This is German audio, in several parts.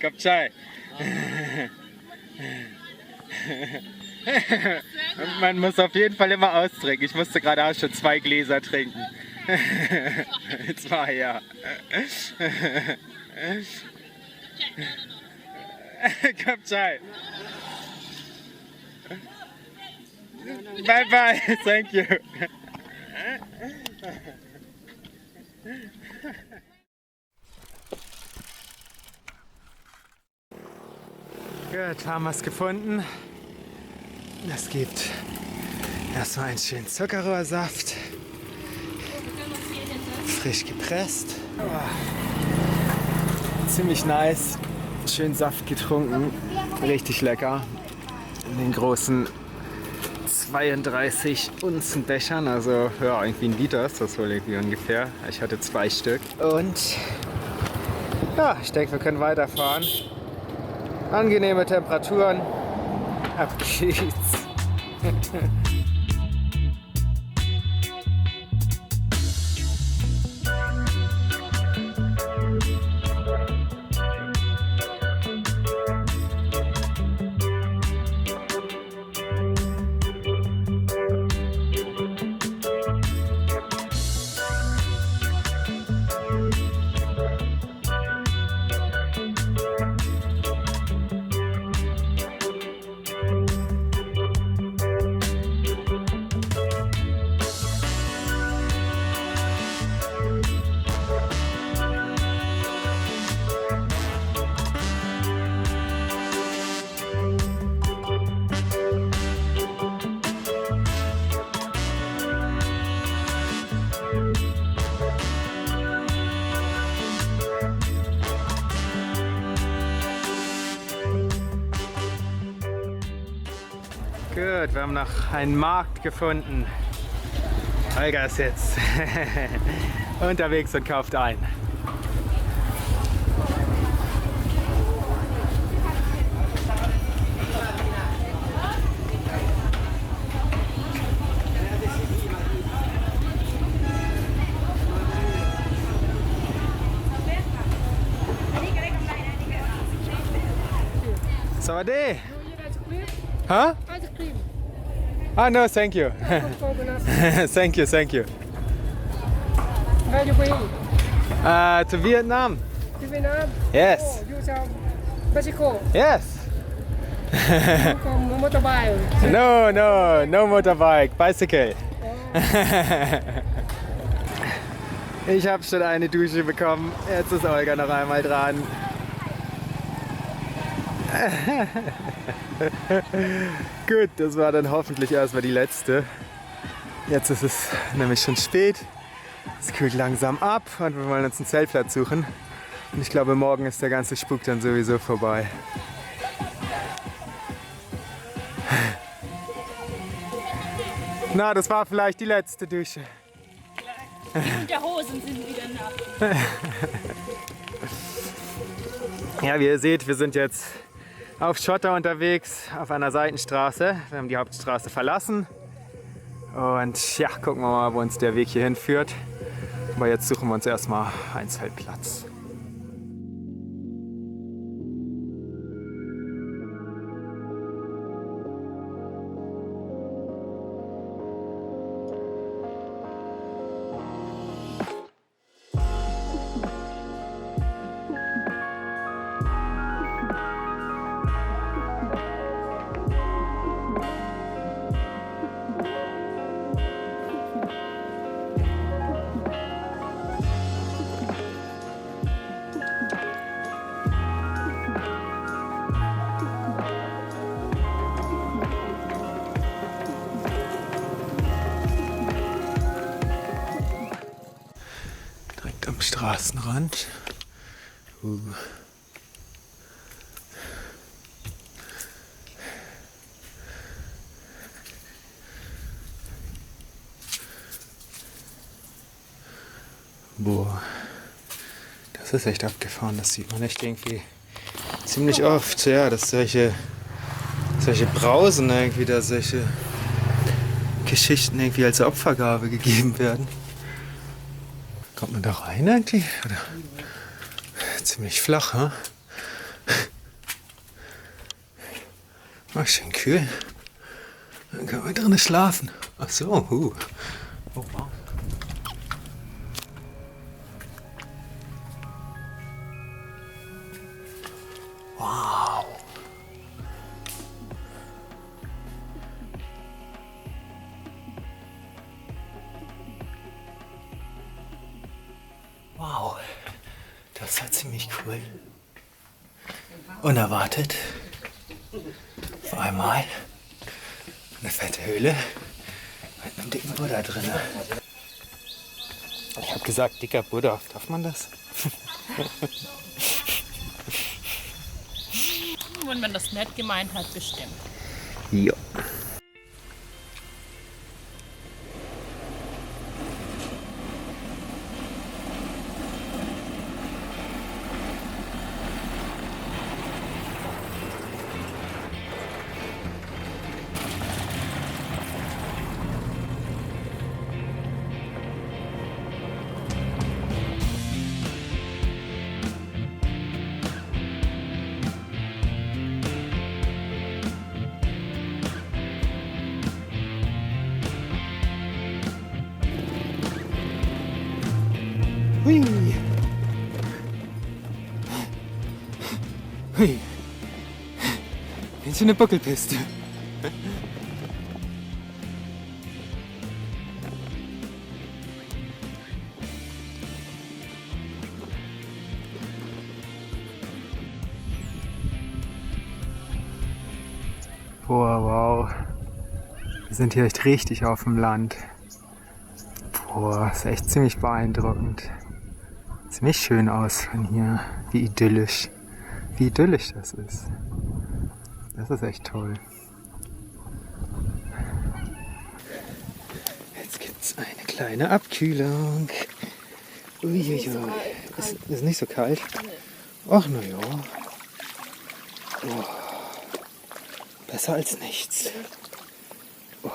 Kapchai. Man muss auf jeden Fall immer austrinken. Ich musste gerade auch schon 2 Gläser trinken. 2, ja. Kapchai. Bye bye. Thank you. Gut, haben wir es gefunden. Es gibt erstmal einen schönen Zuckerrohrsaft. Frisch gepresst. Oh. Ziemlich nice. Schön Saft getrunken. Richtig lecker. In den großen 32 Unzen Bechern. Also ja, irgendwie 1 Liter ist das wohl irgendwie ungefähr. Ich hatte 2 Stück. Und ja, ich denke, wir können weiterfahren. Angenehme Temperaturen. Ab geht's. Gut, wir haben noch einen Markt gefunden. Holger ist jetzt unterwegs und kauft ein. Sawadee! Huh? Ice cream. Ah, no, thank you. Thank you, thank you. Where you going? To Vietnam. To Vietnam? Yes. Oh, you from Mexico? Yes. You from motorbike? No motorbike, bicycle. Ich habe schon eine Dusche bekommen. Jetzt ist Olga noch einmal dran. Gut, das war dann hoffentlich erstmal die letzte. Jetzt ist es nämlich schon spät. Es kühlt langsam ab und wir wollen uns einen Zeltplatz suchen. Und ich glaube, morgen ist der ganze Spuk dann sowieso vorbei. Na, das war vielleicht die letzte Dusche. Und der Hosen sind wieder nass. Ja, wie ihr seht, wir sind jetzt auf Schotter unterwegs, auf einer Seitenstraße. Wir haben die Hauptstraße verlassen. Und ja, gucken wir mal, wo uns der Weg hier hinführt. Aber jetzt suchen wir uns erstmal einen Zeltplatz. Am Straßenrand. Boah, das ist echt abgefahren. Das sieht man echt irgendwie ziemlich oft, ja, dass solche Brausen irgendwie, da solche Geschichten irgendwie als Opfergabe gegeben werden. Kommt man da rein eigentlich? Oder? Ziemlich flach, hm? Oh, schön kühl. Dann können wir drinnen schlafen. Ach so, Oh, wow. Wow. Wow. Das war ziemlich cool. Unerwartet. Auf einmal eine fette Höhle mit einem dicken Buddha drin. Ich habe gesagt, dicker Buddha. Darf man das? Und wenn das nett gemeint hat, bestimmt. Ja. Hui. Hui. Ganz schön eine Buckelpiste. Boah, wow. Wir sind hier echt richtig auf dem Land. Boah, ist echt ziemlich beeindruckend. Ziemlich schön aus von hier. Wie idyllisch. Wie idyllisch das ist. Das ist echt toll. Jetzt gibt es eine kleine Abkühlung. Uiuiui. Ist nicht so kalt? Ach na ja. Oh. Besser als nichts. Oh.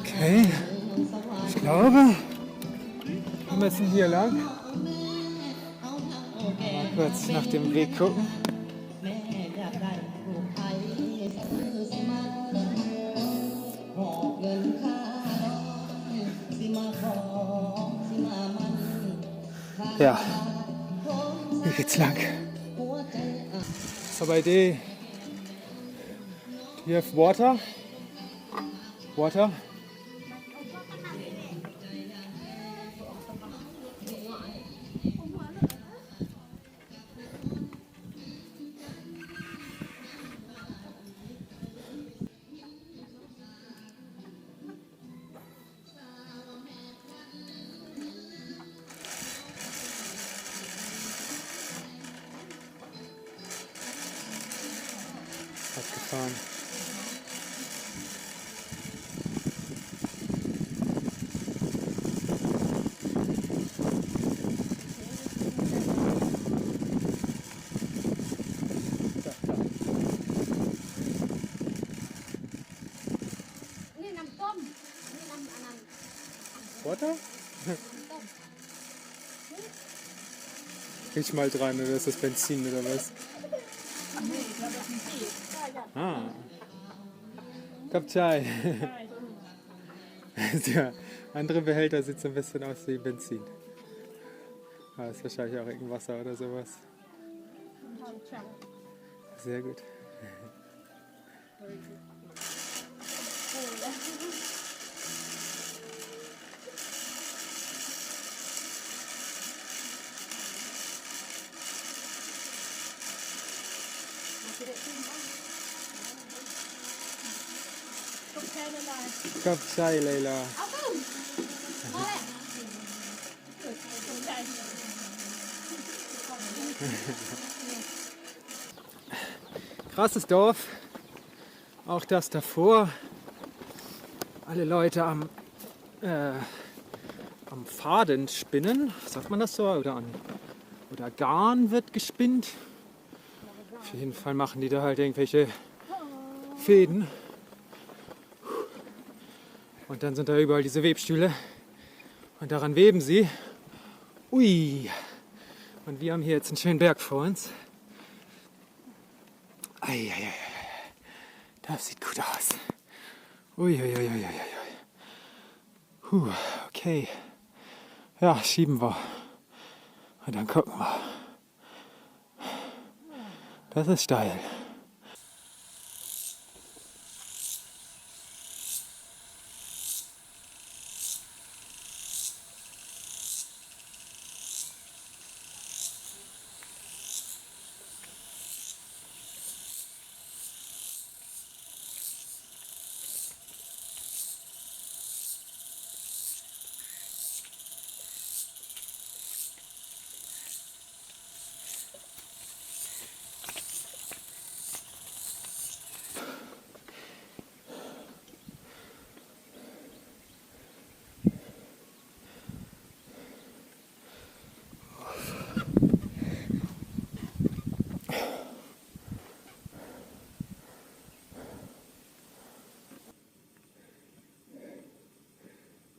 Okay, ich glaube, wir müssen hier lang. Mal kurz nach dem Weg gucken. Ja, hier geht's lang. So bei do you have water? Water? Abgefahren. Water? Riech mal dran, oder ist das Benzin oder was? Ah. Cup Chai. Der andere Behälter sieht so ein bisschen aus wie Benzin. Ah, ist wahrscheinlich auch Regenwasser oder sowas. Sehr gut. Cup Chai, Leila. Krasses Dorf. Auch das davor. Alle Leute am Faden spinnen. Sagt man das so? Oder Garn wird gespinnt. Auf jeden Fall machen die da halt irgendwelche Fäden. Und dann sind da überall diese Webstühle. Und daran weben sie. Ui. Und wir haben hier jetzt einen schönen Berg vor uns. Eieiei. Das sieht gut aus. Uiuiuiui. Okay. Ja, schieben wir. Und dann gucken wir. Das ist steil.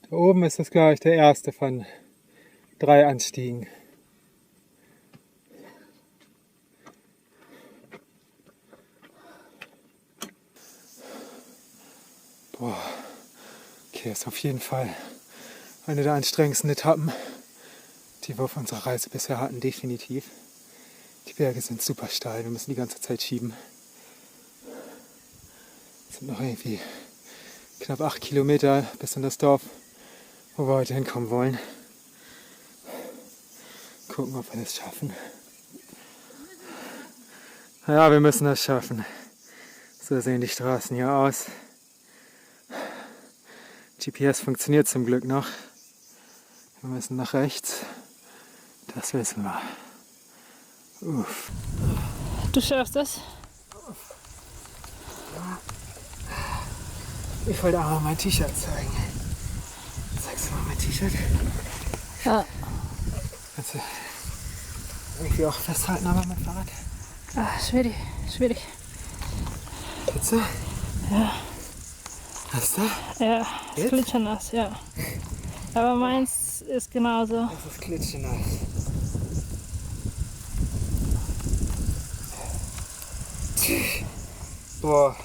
Da oben ist das, glaube ich, der erste von 3 Anstiegen. Boah, okay, ist auf jeden Fall eine der anstrengendsten Etappen, die wir auf unserer Reise bisher hatten, definitiv. Die Berge sind super steil, wir müssen die ganze Zeit schieben. Es sind noch irgendwie knapp 8 Kilometer bis in das Dorf, wo wir heute hinkommen wollen. Gucken, ob wir das schaffen. Ja, wir müssen das schaffen. So sehen die Straßen hier aus. GPS funktioniert zum Glück noch. Wir müssen nach rechts. Das wissen wir. Uff. Du schaffst das? Ich wollte auch mal mein T-Shirt zeigen. Zeigst du mal mein T-Shirt? Ja. Irgendwie auch festhalten, aber mein Fahrrad. Ah, schwierig, schwierig. Geht's da? Ja. Hast du? Ja, ist Jetzt? klitschenass, ja. Aber meins ist genauso. Das ist klitschenass. Boah.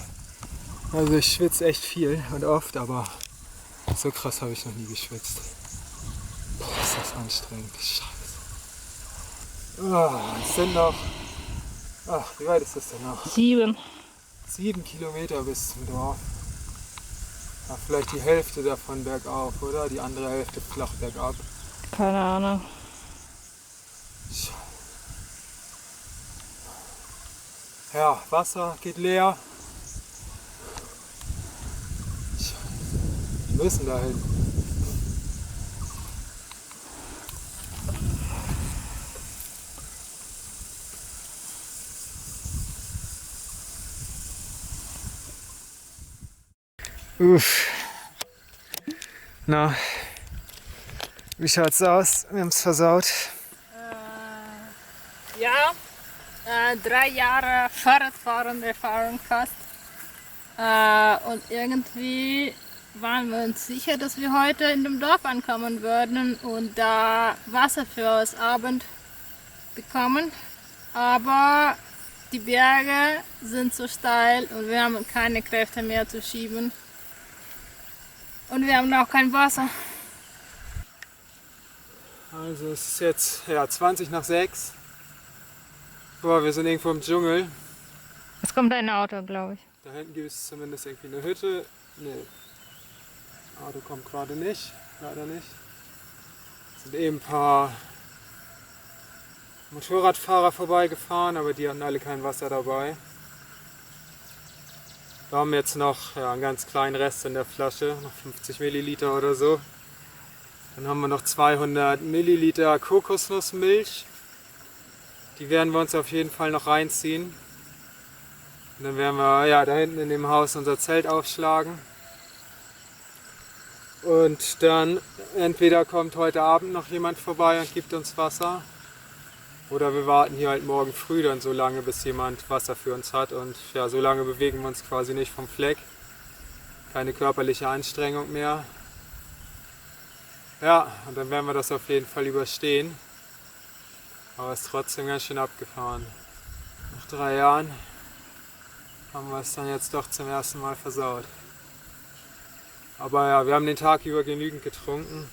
Also ich schwitze echt viel und oft, aber so krass habe ich noch nie geschwitzt. Boah, ist das anstrengend. Scheiße. Oh, es sind noch. Ach, wie weit ist das denn noch? 7. 7 Kilometer bis zum Dorf. Ja, vielleicht die Hälfte davon bergauf, oder? Die andere Hälfte flach bergab. Keine Ahnung. Ja, Wasser geht leer. Wir müssen dahin. Uff. Na, wie schaut's aus? Wir haben's versaut. Ja, 3 Jahre Fahrradfahren Erfahrung fast. Und irgendwie waren wir uns sicher, dass wir heute in dem Dorf ankommen würden und da Wasser für das Abend bekommen. Aber die Berge sind so steil und wir haben keine Kräfte mehr zu schieben. Und wir haben auch kein Wasser. Also es ist jetzt 20 nach 6. Boah, wir sind irgendwo im Dschungel. Es kommt ein Auto, glaube ich. Da hinten gibt es zumindest irgendwie eine Hütte. Nee. Auto kommt gerade nicht. Leider nicht. Es sind eben ein paar Motorradfahrer vorbeigefahren, aber die hatten alle kein Wasser dabei. Wir haben jetzt noch einen ganz kleinen Rest in der Flasche, noch 50 Milliliter oder so. Dann haben wir noch 200 Milliliter Kokosnussmilch. Die werden wir uns auf jeden Fall noch reinziehen. Und dann werden wir da hinten in dem Haus unser Zelt aufschlagen. Und dann entweder kommt heute Abend noch jemand vorbei und gibt uns Wasser. Oder wir warten hier halt morgen früh dann so lange, bis jemand Wasser für uns hat. Und ja, so lange bewegen wir uns quasi nicht vom Fleck. Keine körperliche Anstrengung mehr. Ja, und dann werden wir das auf jeden Fall überstehen. Aber es ist trotzdem ganz schön abgefahren. Nach 3 Jahren haben wir es dann jetzt doch zum ersten Mal versaut. Aber ja, wir haben den Tag über genügend getrunken.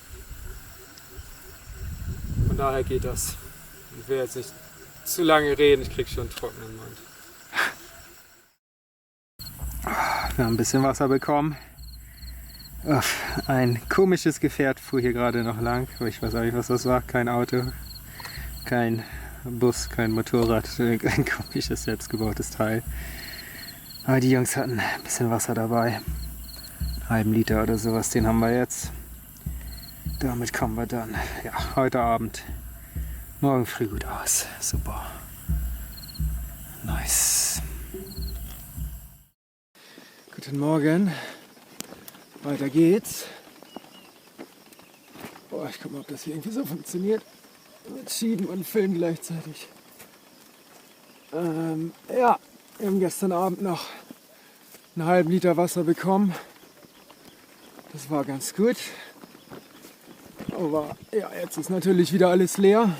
Von daher geht das. Ich will jetzt nicht zu lange reden, ich krieg schon einen trockenen Mund. Wir haben ein bisschen Wasser bekommen. Ein komisches Gefährt fuhr hier gerade noch lang. Ich weiß auch nicht, was das war. Kein Auto, kein Bus, kein Motorrad. Ein komisches, selbstgebautes Teil. Aber die Jungs hatten ein bisschen Wasser dabei. Einen halben Liter oder sowas, den haben wir jetzt. Damit kommen wir dann heute Abend, morgen früh gut aus. Super. Nice. Guten Morgen. Weiter geht's. Boah, ich guck mal, ob das hier irgendwie so funktioniert. Mit Schieben und Filmen gleichzeitig. Wir haben gestern Abend noch einen halben Liter Wasser bekommen. Das war ganz gut. Aber jetzt ist natürlich wieder alles leer.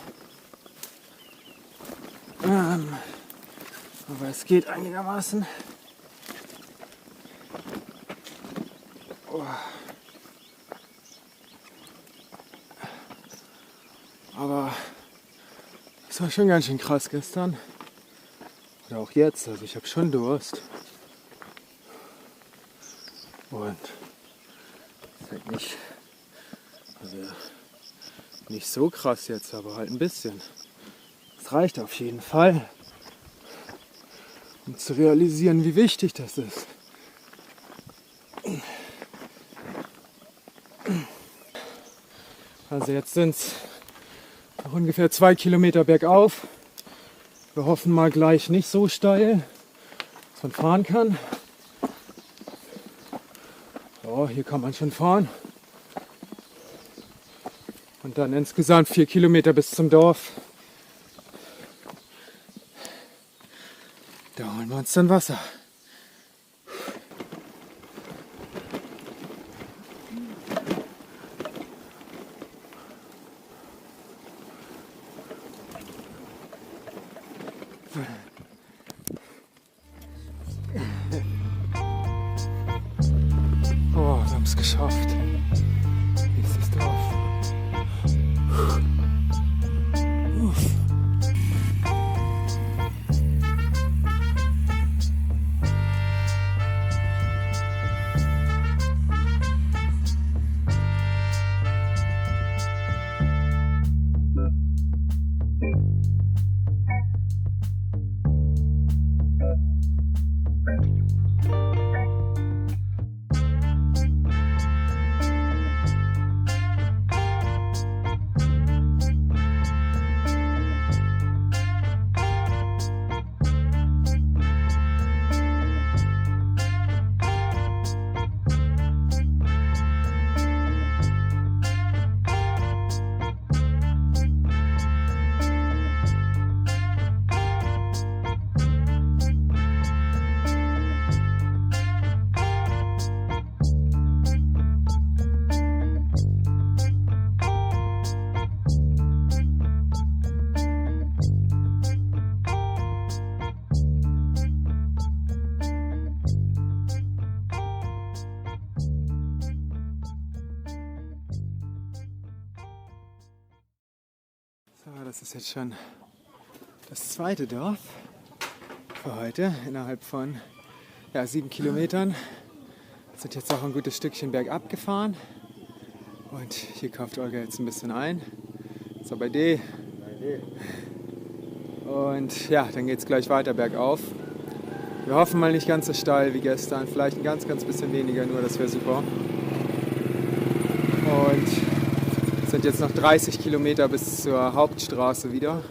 Aber es geht einigermaßen. Aber es war schon ganz schön krass gestern. Oder auch jetzt. Also ich habe schon Durst. Und ist halt nicht so krass jetzt, aber halt ein bisschen. Es reicht auf jeden Fall, um zu realisieren, wie wichtig das ist. Also jetzt sind es noch ungefähr 2 Kilometer bergauf. Wir hoffen mal gleich nicht so steil, dass man fahren kann. So, hier kann man schon fahren. Und dann insgesamt 4 Kilometer bis zum Dorf. wir uns dann Wasser. Oh, wir haben es geschafft. Hier ist das Dorf. So, das ist jetzt schon das zweite Dorf für heute, innerhalb von 7 Kilometern. Wir sind jetzt auch ein gutes Stückchen bergab gefahren und hier kauft Olga jetzt ein bisschen ein. So bei D. Und ja, dann geht es gleich weiter bergauf. Wir hoffen mal nicht ganz so steil wie gestern, vielleicht ein ganz bisschen weniger, nur das wäre super. Und es sind jetzt noch 30 Kilometer bis zur Hauptstraße wieder.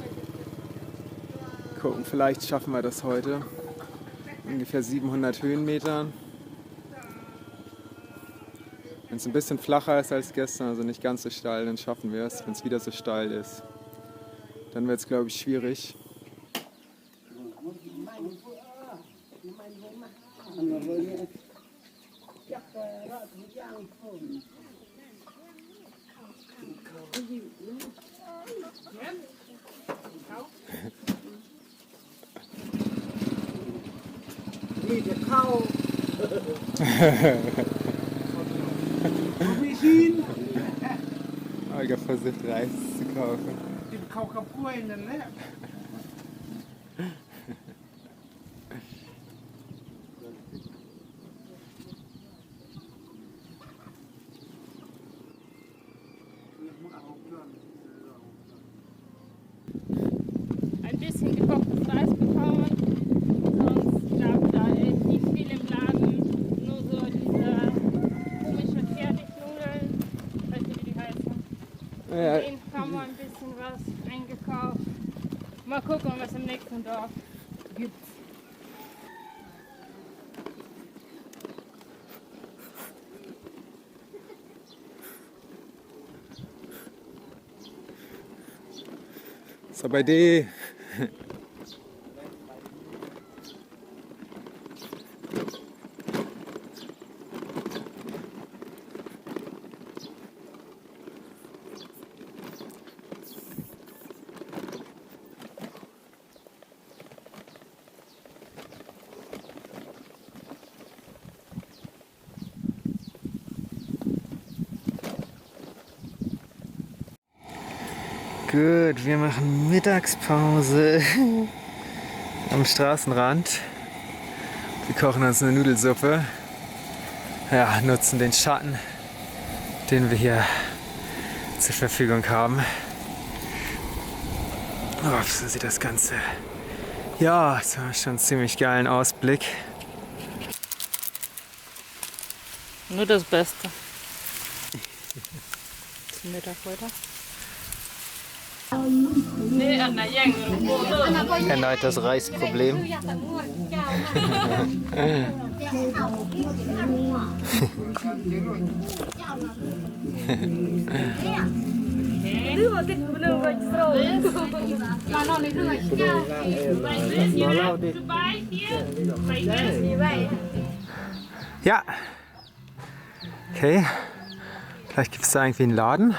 Gucken, vielleicht schaffen wir das heute. Ungefähr 700 Höhenmetern. Wenn es ein bisschen flacher ist als gestern, also nicht ganz so steil, dann schaffen wir es. Wenn es wieder so steil ist, dann wird es, glaube ich, schwierig. Olga versucht Reis zu kaufen. Ein bisschen gekochtes Reis bekommen. Sonst glaube da ist nicht viel im Laden. Nur so diese komischen Fertignudeln. Weißt du, wie die heißen? Ja, Den haben wir ein bisschen was eingekauft. Mal gucken, was im nächsten Dorf gibt. so bei D. Gut, wir machen Mittagspause am Straßenrand. Wir kochen uns eine Nudelsuppe. Ja, nutzen den Schatten, den wir hier zur Verfügung haben. Oh, so sieht das Ganze. Ja, es war schon einen ziemlich geilen Ausblick. Nur das Beste. Zum Mittag heute. Erneut das Reisproblem. Ja. Okay. Vielleicht gibt es da irgendwie einen Laden.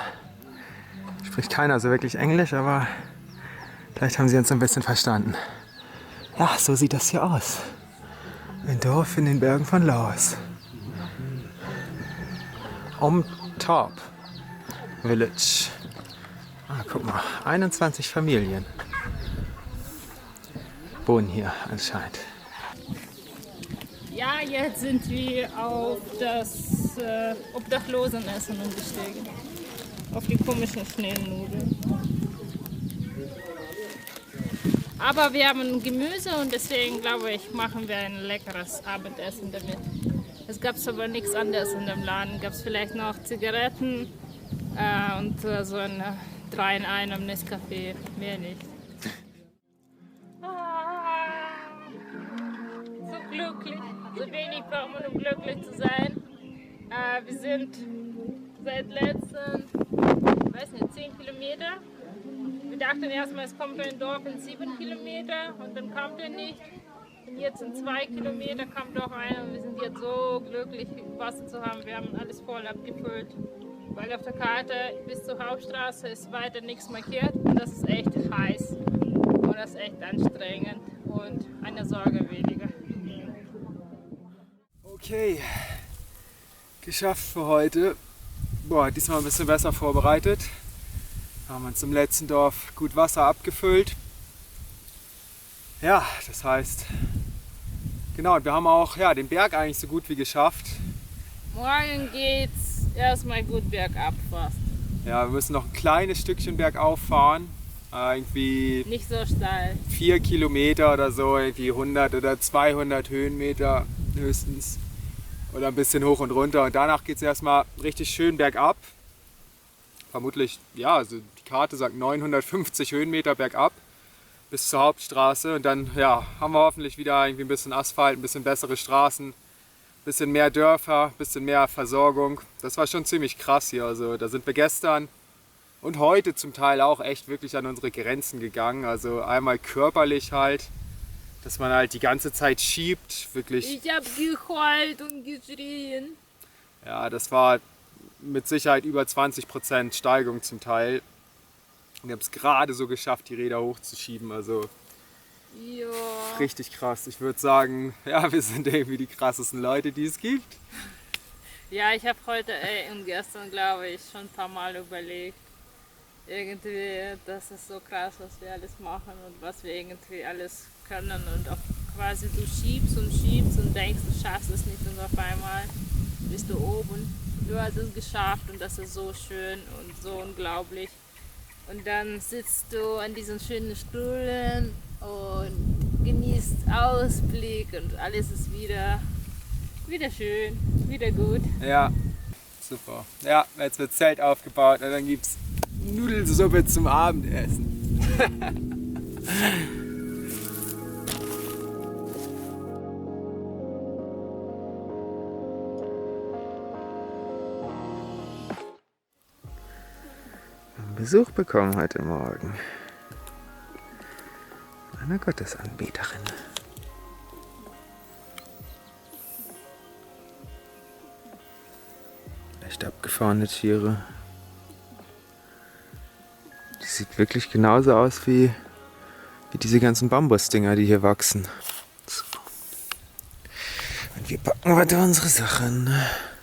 Spricht keiner so wirklich Englisch, aber vielleicht haben sie uns ein bisschen verstanden. Ja, so sieht das hier aus. Ein Dorf in den Bergen von Laos. Top Village. Ah, guck mal, 21 Familien wohnen hier anscheinend. Ja, jetzt sind wir auf das Obdachlosenessen umgestiegen. Auf die komischen Schnellnudeln. Aber wir haben Gemüse und deswegen glaube ich, machen wir ein leckeres Abendessen damit. Es gab aber nichts anderes in dem Laden. Gab es vielleicht noch Zigaretten und so ein 3 in einem Nescafé. Mehr nicht. So glücklich. So wenig braucht man, um glücklich zu sein. Wir sind seit letzten, weiß nicht, 10 Kilometer. Wir dachten erstmal, es kommt ein Dorf in 7 Kilometer und dann kommt er nicht. Und jetzt in 2 Kilometer kommt doch einer und wir sind jetzt so glücklich, Wasser zu haben. Wir haben alles voll abgefüllt. Weil auf der Karte bis zur Hauptstraße ist weiter nichts markiert und das ist echt heiß. Und das ist echt anstrengend und eine Sorge weniger. Okay, geschafft für heute. Boah, diesmal ein bisschen besser vorbereitet. Haben uns im letzten Dorf gut Wasser abgefüllt. Ja, das heißt, genau, wir haben auch den Berg eigentlich so gut wie geschafft. Morgen geht's erstmal gut bergab fast. Ja, wir müssen noch ein kleines Stückchen bergauf fahren. Irgendwie Nicht so steil. 4 Kilometer oder so, irgendwie 100 oder 200 Höhenmeter höchstens. Oder ein bisschen hoch und runter. Und danach geht es erstmal richtig schön bergab. Vermutlich, ja, also die Karte sagt 950 Höhenmeter bergab bis zur Hauptstraße. Und dann haben wir hoffentlich wieder irgendwie ein bisschen Asphalt, ein bisschen bessere Straßen, ein bisschen mehr Dörfer, ein bisschen mehr Versorgung. Das war schon ziemlich krass hier. Also da sind wir gestern und heute zum Teil auch echt wirklich an unsere Grenzen gegangen. Also einmal körperlich halt, dass man halt die ganze Zeit schiebt, wirklich. Ich habe geheult und geschrien. Ja, das war mit Sicherheit über 20% Steigung zum Teil. Und wir haben es gerade so geschafft, die Räder hochzuschieben. Also Ja. richtig krass. Ich würde sagen, ja, wir sind irgendwie die krassesten Leute, die es gibt. Ja, ich habe heute und gestern, glaube ich, schon ein paar Mal überlegt. Irgendwie, das ist so krass, was wir alles machen und was wir irgendwie alles können. Und auch quasi du schiebst und denkst, du schaffst es nicht und auf einmal bist du oben. Du hast es geschafft und das ist so schön und so unglaublich. Und dann sitzt du an diesen schönen Stühlen und genießt Ausblick und alles ist wieder schön, wieder gut. Ja, super. Ja, jetzt wird Zelt aufgebaut und dann gibt es Nudelsuppe zum Abendessen. Besuch bekommen heute Morgen. Eine Gottesanbeterin. Echt abgefahrene Tiere. Die sieht wirklich genauso aus wie diese ganzen Bambusdinger, die hier wachsen. So. Und wir packen weiter unsere Sachen.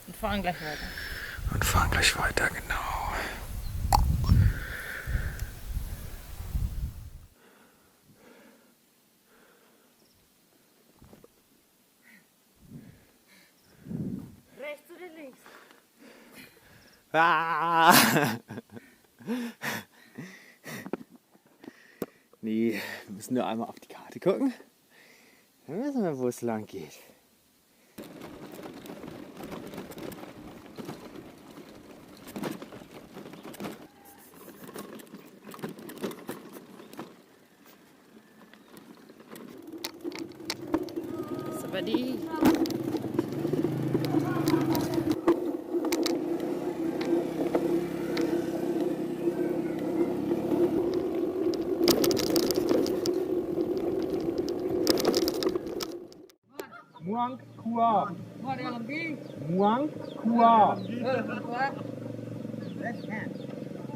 Und fahren gleich weiter. Genau. Rechts oder links? Ah! Nee, wir müssen nur einmal auf die Karte gucken. Dann wissen wir, wo es lang geht. Das ist aber die. Muang Kua. Muang Kua.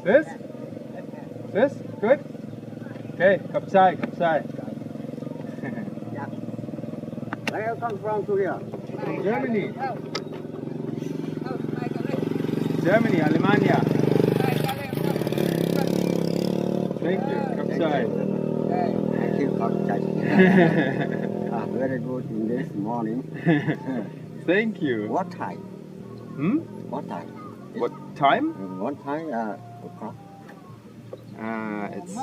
This? This? Good? Okay, kapsai, kapsai. Where you come from, Korea? From Germany. Germany, Alemania. Thank you, kapsai. Thank you, Kapchai. Very good in this morning. Thank you. What time? Hmm? What time? What time? What time? O'clock. It's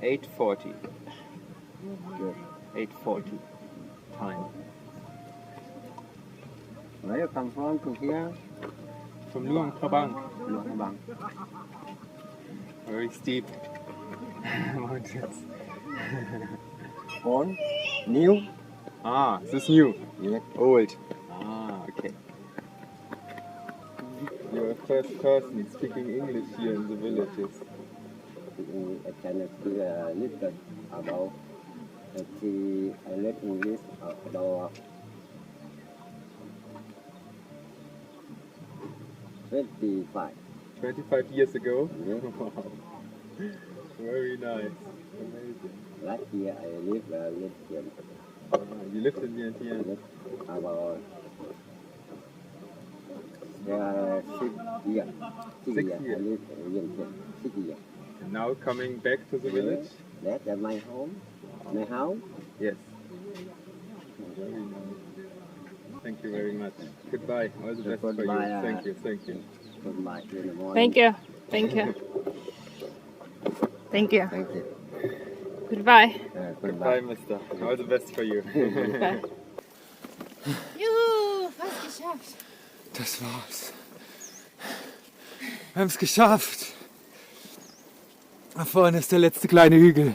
8:40. Good. 8:40 time. Where you come from, Korea? From Luang Prabang. Luang Bang. Very steep mountains. Old? New? Ah, this is new. Yes. Old. Ah, okay. You're the first person speaking English here in the villages. I can speak a little about. I learned English about 25. 25 years ago. Yes. Wow. Very nice. Amazing. Last year I lived in You lived in Vientiane. about 6 years. 6 I years. lived in Vientiane 6 years. And now coming back to the village? That's my home. My house. Yes. Very nice. Thank you very much. Goodbye. All the best for you. Goodbye, Thank you. Thank you. Goodbye in the morning. Thank you. Thank you. Thank you. Thank you. Goodbye. Bye, Goodbye. Mister. All the best for you. Bye. Juhu, fast geschafft. Das war's. Wir haben es geschafft. Da vorne ist der letzte kleine Hügel.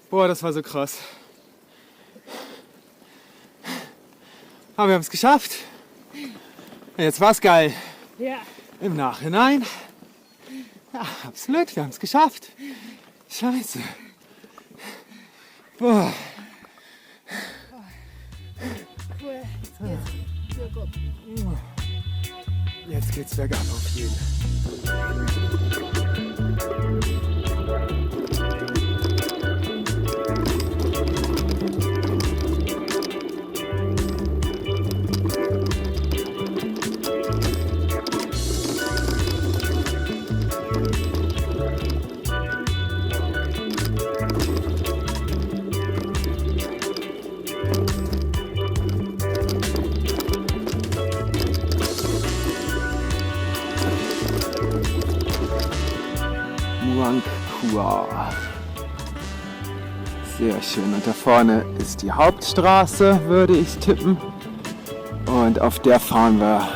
Boah, das war so krass. Aber wir haben es geschafft. Jetzt war's geil. Ja. Im Nachhinein. Ja, absolut, wir haben es geschafft. Scheiße. Boah. Cool. Jetzt geht's bergab. Jetzt geht's bergab auf jeden. Muang Kua. Sehr schön. Und da vorne ist die Hauptstraße, würde ich tippen. Und auf der fahren wir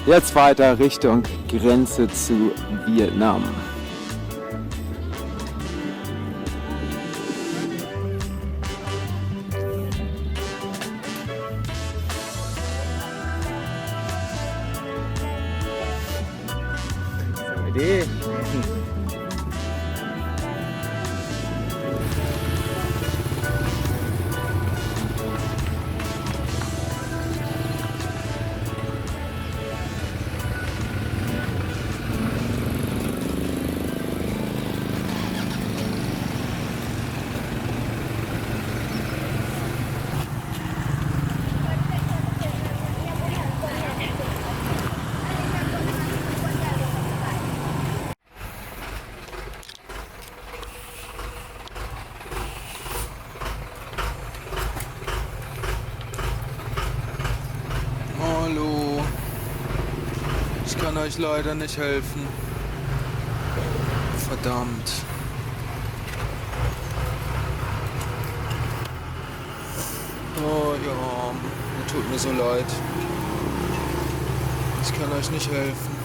jetzt weiter Richtung Grenze zu Vietnam. So, Idee. Hallo, ich kann euch leider nicht helfen. Verdammt. Oh ja, tut mir so leid. Ich kann euch nicht helfen.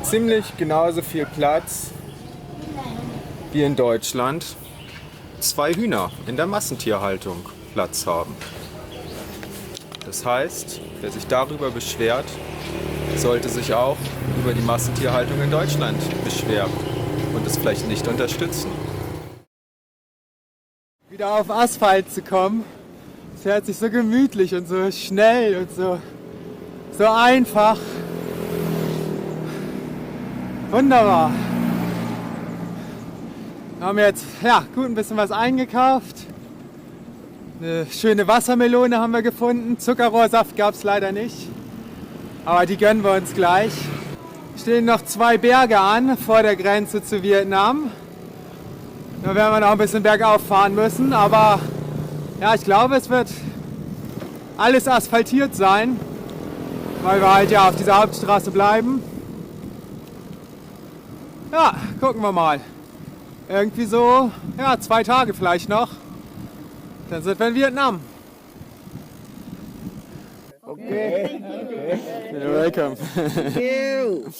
Ziemlich genauso viel Platz wie in Deutschland 2 Hühner in der Massentierhaltung Platz haben. Das heißt, wer sich darüber beschwert, sollte sich auch über die Massentierhaltung in Deutschland beschweren. und es vielleicht nicht unterstützen. Wieder auf Asphalt zu kommen, es fährt sich so gemütlich und so schnell und so einfach. Wunderbar. Wir haben jetzt gut ein bisschen was eingekauft. Eine schöne Wassermelone haben wir gefunden. Zuckerrohrsaft gab es leider nicht. Aber die gönnen wir uns gleich. Stehen noch 2 Berge an vor der Grenze zu Vietnam. Da werden wir noch ein bisschen bergauf fahren müssen. Aber ja, ich glaube, es wird alles asphaltiert sein. Weil wir halt auf dieser Hauptstraße bleiben. Ja, gucken wir mal. Irgendwie so, 2 Tage vielleicht noch. Dann sind wir in Vietnam. Okay. You're welcome. Thank you.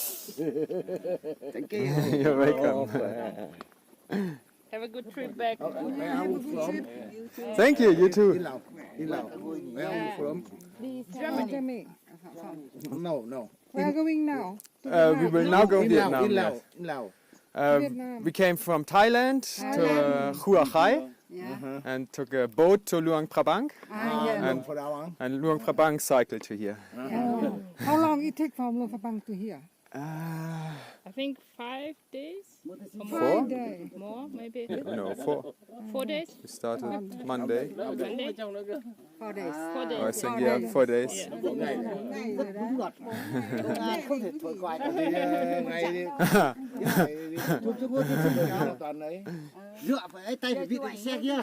Thank you. You're welcome. Have a good trip back. Thank you, you too. Where are you from? Germany. No. Where are you going now? We will now go In Vietnam. Laos. Yes. In Laos. We came from Thailand to Hua Khai and took a boat to Luang Prabang. And for that one. And Luang Prabang cycled to here. How long it take from Luang Prabang to here? I think 5 days. Or 4? Day. more, maybe. No, 4. 4 days. We started Monday. Monday. 4 days. 4 days. Oh, I think 4 days. Không thể thổi quạt đi ngày đi. Chút toàn đấy. Dựa phải tay phải vịt xe kia.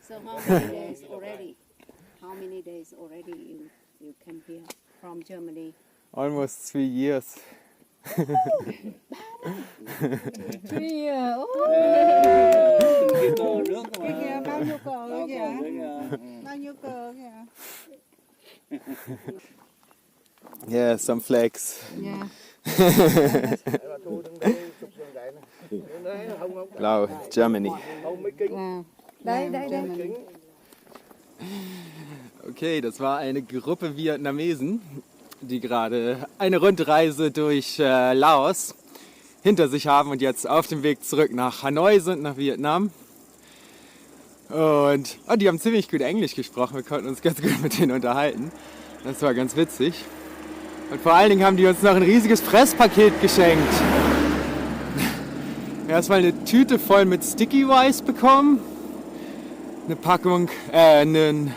So how many days already? How many days already you came here from Germany? Almost 3 years. 3 years. Kìa, bao nhiêu cờ kìa? Bao nhiêu cờ kìa? Yeah, some flags. Yeah. Laos, Germany. Wow. Đấy. Okay, das war eine Gruppe Vietnamesen, die gerade eine Rundreise durch Laos hinter sich haben und jetzt auf dem Weg zurück nach Hanoi sind, nach Vietnam. Und die haben ziemlich gut Englisch gesprochen, wir konnten uns ganz gut mit denen unterhalten. Das war ganz witzig. Und vor allen Dingen haben die uns noch ein riesiges Fresspaket geschenkt. Erstmal eine Tüte voll mit Sticky Rice bekommen, eine Packung, ein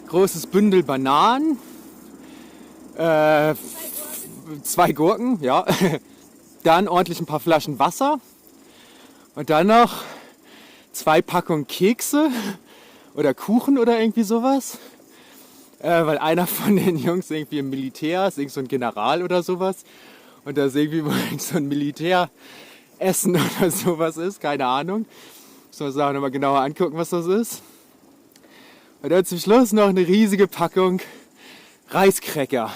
großes Bündel Bananen, 2 Gurken, ja, dann ordentlich ein paar Flaschen Wasser und dann noch 2 Packungen Kekse oder Kuchen oder irgendwie sowas, weil einer von den Jungs irgendwie im Militär ist, irgend so ein General oder sowas und da ist irgendwie so ein Militäressen oder sowas ist, keine Ahnung. Müssen wir uns auch nochmal genauer angucken, was das ist. Und dann zum Schluss noch eine riesige Packung Reiskräcker.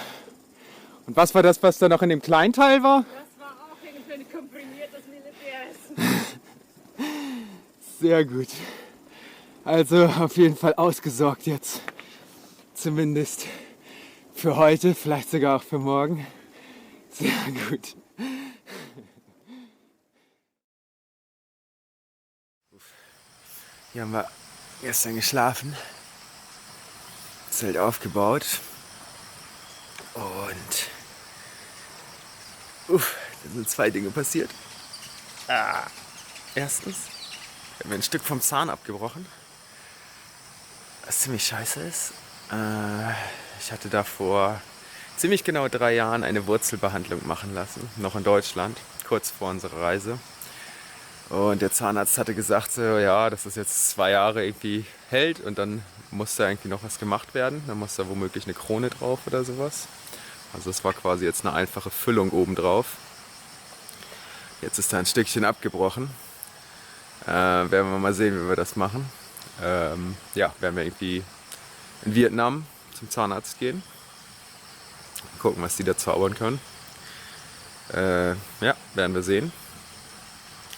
Und was war das, was da noch in dem kleinen Teil war? Das war auch irgendwie ein komprimiertes Militäressen. Sehr gut. Also auf jeden Fall ausgesorgt jetzt. Zumindest für heute, vielleicht sogar auch für morgen. Sehr gut. Hier haben wir gestern geschlafen, Zelt aufgebaut und da sind 2 Dinge passiert. Erstens, wir haben ein Stück vom Zahn abgebrochen, was ziemlich scheiße ist. Ich hatte da vor ziemlich genau 3 Jahren eine Wurzelbehandlung machen lassen, noch in Deutschland, kurz vor unserer Reise. Und der Zahnarzt hatte gesagt, so, ja, dass das jetzt 2 Jahre irgendwie hält und dann muss da irgendwie noch was gemacht werden. Dann muss da womöglich eine Krone drauf oder sowas. Also es war quasi jetzt eine einfache Füllung obendrauf. Jetzt ist da ein Stückchen abgebrochen. Werden wir mal sehen, wie wir das machen. Werden wir irgendwie in Vietnam zum Zahnarzt gehen. Gucken, was die da zaubern können. Werden wir sehen.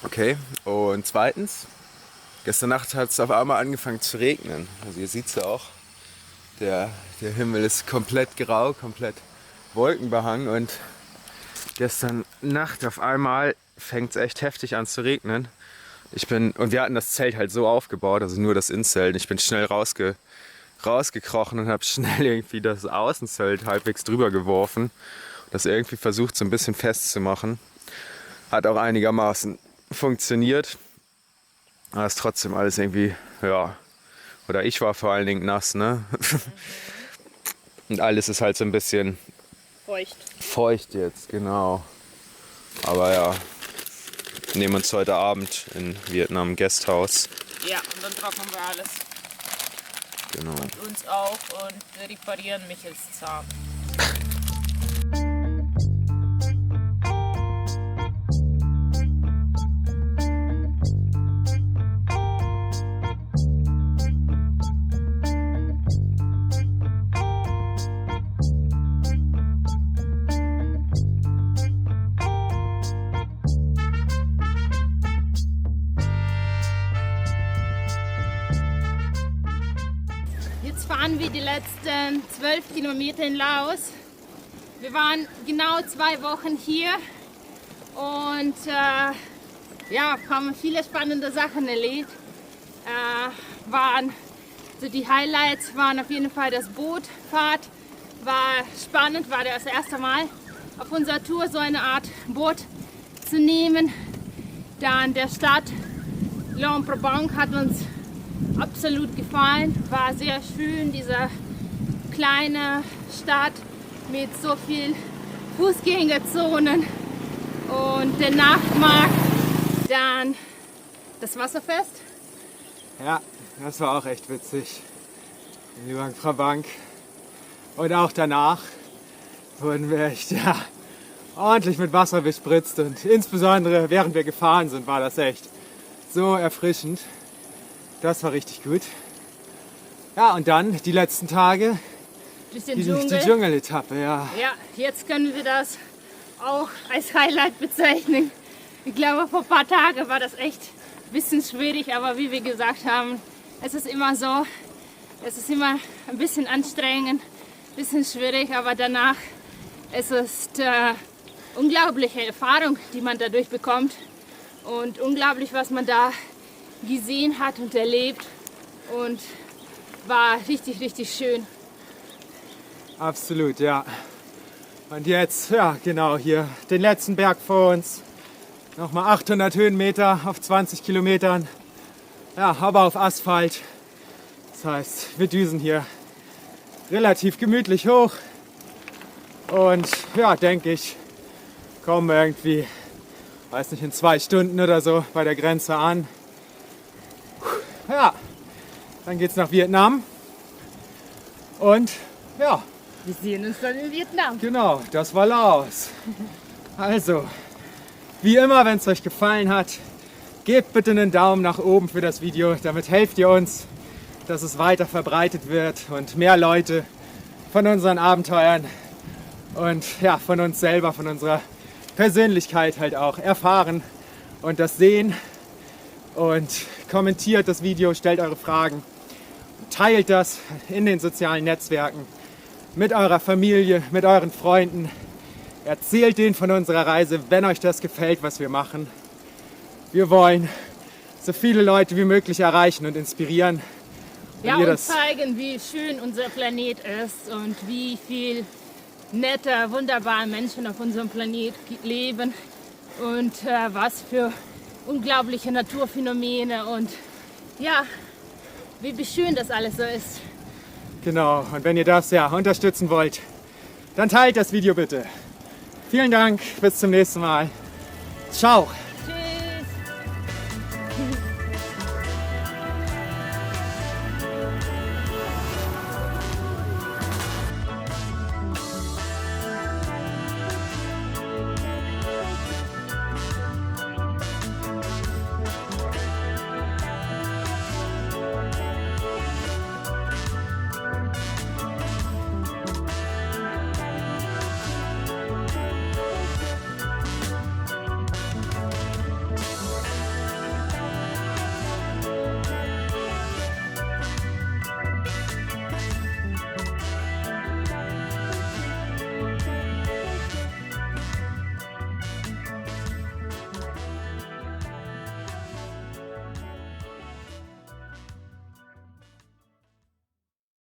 Okay, und zweitens, gestern Nacht hat es auf einmal angefangen zu regnen. Also ihr seht es ja auch, Der Himmel ist komplett grau, komplett wolkenbehangen und gestern Nacht auf einmal fängt es echt heftig an zu regnen. Und wir hatten das Zelt halt so aufgebaut, also nur das Innenzelt. Ich bin schnell rausgekrochen und habe schnell irgendwie das Außenzelt halbwegs drüber geworfen. Das irgendwie versucht so ein bisschen festzumachen. Hat auch einigermaßen funktioniert. Aber ist trotzdem alles irgendwie, ja, oder ich war vor allen Dingen nass, ne? Und alles ist halt so ein bisschen feucht jetzt, genau. Aber ja, nehmen uns heute Abend in Vietnam Guesthouse. Ja, und dann trocknen wir alles. Genau. Und uns auch und reparieren Michels Zahn. Jetzt fahren wir die letzten 12 Kilometer in Laos. Wir waren genau 2 Wochen hier und haben viele spannende Sachen erlebt. Die Highlights waren auf jeden Fall das Bootfahrt. War spannend, war das erste Mal auf unserer Tour so eine Art Boot zu nehmen. Dann der Stadt Luang Prabang hat uns absolut gefallen, war sehr schön, diese kleine Stadt mit so viel Fußgängerzonen und der Nachtmarkt, dann das Wasserfest. Ja, das war auch echt witzig. In Luang Prabang. Und auch danach wurden wir echt ordentlich mit Wasser bespritzt und insbesondere während wir gefahren sind, war das echt so erfrischend. Das war richtig gut. Ja, und dann die letzten Tage, die Dschungeletappe, ja. Ja, jetzt können wir das auch als Highlight bezeichnen. Ich glaube, vor ein paar Tagen war das echt ein bisschen schwierig, aber wie wir gesagt haben, es ist immer so, es ist immer ein bisschen anstrengend, ein bisschen schwierig, aber danach es ist unglaubliche Erfahrung, die man dadurch bekommt und unglaublich, was man da gesehen hat und erlebt und war richtig, richtig schön. Absolut, ja. Und jetzt, ja genau, hier den letzten Berg vor uns. Nochmal 800 Höhenmeter auf 20 Kilometern. Ja, aber auf Asphalt. Das heißt, wir düsen hier relativ gemütlich hoch. Und ja, denke ich, kommen wir irgendwie, weiß nicht, in 2 Stunden oder so bei der Grenze an. Ja, dann geht's nach Vietnam. Und ja. Wir sehen uns dann in Vietnam. Genau, das war Laos. Also, wie immer, wenn es euch gefallen hat, gebt bitte einen Daumen nach oben für das Video. Damit helft ihr uns, dass es weiter verbreitet wird und mehr Leute von unseren Abenteuern und ja, von uns selber, von unserer Persönlichkeit halt auch erfahren und das sehen. Und kommentiert das Video, stellt eure Fragen, teilt das in den sozialen Netzwerken mit eurer Familie, mit euren Freunden. Erzählt denen von unserer Reise, wenn euch das gefällt, was wir machen. Wir wollen so viele Leute wie möglich erreichen und inspirieren. Ja, und zeigen, wie schön unser Planet ist und wie viel nette, wunderbare Menschen auf unserem Planet leben und was für unglaubliche Naturphänomene und ja, wie schön das alles so ist. Genau, und wenn ihr das unterstützen wollt, dann teilt das Video bitte. Vielen Dank, bis zum nächsten Mal. Ciao!